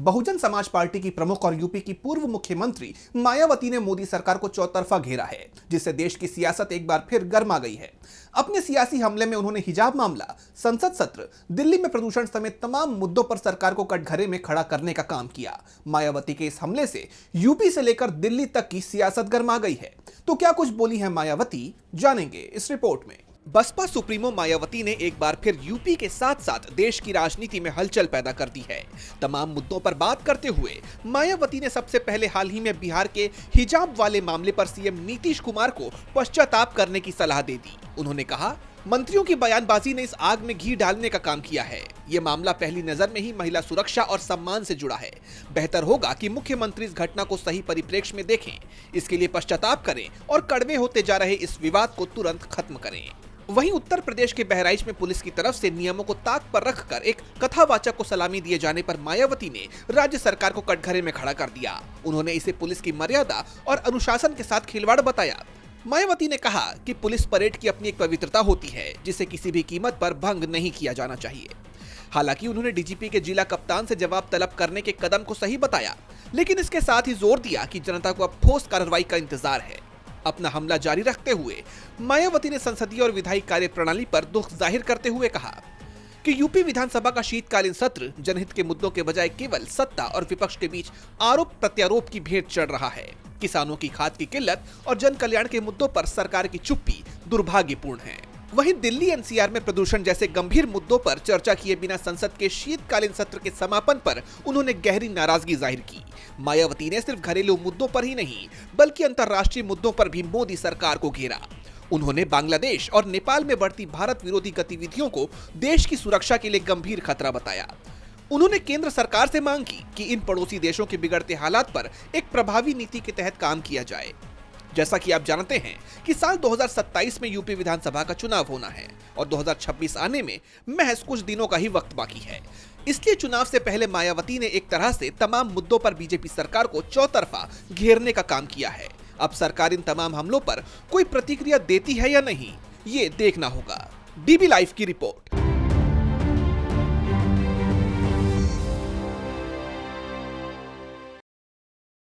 Bahujan Samaj party की प्रमुख और यूपी की पूर्व मुख्यमंत्री मायावती ने मोदी सरकार को चौतरफा घेरा है, जिससे देश की सियासत एक बार फिर गर्मा गई है। अपने सियासी हमले में उन्होंने हिजाब मामला, संसद सत्र, दिल्ली में प्रदूषण समेत तमाम मुद्दों पर सरकार को कटघरे में खड़ा करने का काम किया। मायावती के इस हमले से यूपी से लेकर दिल्ली तक की सियासत गर्मा गई है। तो क्या कुछ बोली है मायावती, जानेंगे इस रिपोर्ट में। बसपा सुप्रीमो मायावती ने एक बार फिर यूपी के साथ साथ देश की राजनीति में हलचल पैदा कर दी है। तमाम मुद्दों पर बात करते हुए मायावती ने सबसे पहले हाल ही में बिहार के हिजाब वाले मामले पर सीएम नीतीश कुमार को पश्चाताप करने की सलाह दे दी। उन्होंने कहा, मंत्रियों की बयानबाजी ने इस आग में घी डालने का काम किया है। ये मामला पहली नजर में ही महिला सुरक्षा और सम्मान से जुड़ा है। बेहतर होगा कि मुख्यमंत्री इस घटना को सही परिप्रेक्ष्य में देखें, इसके लिए पश्चाताप करें और कड़वे होते जा रहे इस विवाद को तुरंत खत्म करें। वहीं उत्तर प्रदेश के बहराइच में पुलिस की तरफ से नियमों को ताक पर रखकर एक कथावाचक को सलामी दिए जाने पर मायावती ने राज्य सरकार को कटघरे में खड़ा कर दिया। उन्होंने इसे पुलिस की मर्यादा और अनुशासन के साथ खिलवाड़ बताया। मायावती ने कहा कि पुलिस परेड की अपनी एक पवित्रता होती है, जिसे किसी भी कीमत पर भंग नहीं किया जाना चाहिए। हालांकि उन्होंने डीजीपी के जिला कप्तान से जवाब तलब करने के कदम को सही बताया, लेकिन इसके साथ ही जोर दिया कि जनता को अब ठोस कार्रवाई का इंतजार है। अपना हमला जारी रखते हुए मायावती ने संसदीय और विधायी कार्य प्रणाली पर दुख जाहिर करते हुए कहा कि यूपी विधानसभा का शीतकालीन सत्र जनहित के मुद्दों के बजाय केवल सत्ता और विपक्ष के बीच आरोप प्रत्यारोप की भेंट चढ़ रहा है। किसानों की खाद की किल्लत और जन कल्याण के मुद्दों पर सरकार की चुप्पी दुर्भाग्यपूर्ण है। वहीं दिल्ली एनसीआर में प्रदूषण जैसे गंभीर मुद्दों पर चर्चा किए बिना संसद के शीतकालीन सत्र के समापन पर उन्होंने गहरी नाराजगी जाहिर की। मायावती ने सिर्फ घरेलू मुद्दों पर ही नहीं, बल्कि अंतर्राष्ट्रीय मुद्दों पर भी मोदी सरकार को घेरा। उन्होंने बांग्लादेश और नेपाल में बढ़ती भारत विरोधी गतिविधियों को देश की सुरक्षा के लिए गंभीर खतरा बताया। उन्होंने केंद्र सरकार से मांग की कि इन पड़ोसी देशों के बिगड़ते हालात पर एक प्रभावी नीति के तहत काम किया जाए। जैसा कि आप जानते हैं कि साल 2027 में यूपी विधानसभा का चुनाव होना है और 2026 आने में महज कुछ दिनों का ही वक्त बाकी है। इसलिए चुनाव से पहले मायावती ने एक तरह से तमाम मुद्दों पर बीजेपी सरकार को चौतरफा घेरने का काम किया है। अब सरकार इन तमाम हमलों पर कोई प्रतिक्रिया देती है या नहीं, ये देखना होगा। डीबी लाइव की रिपोर्ट।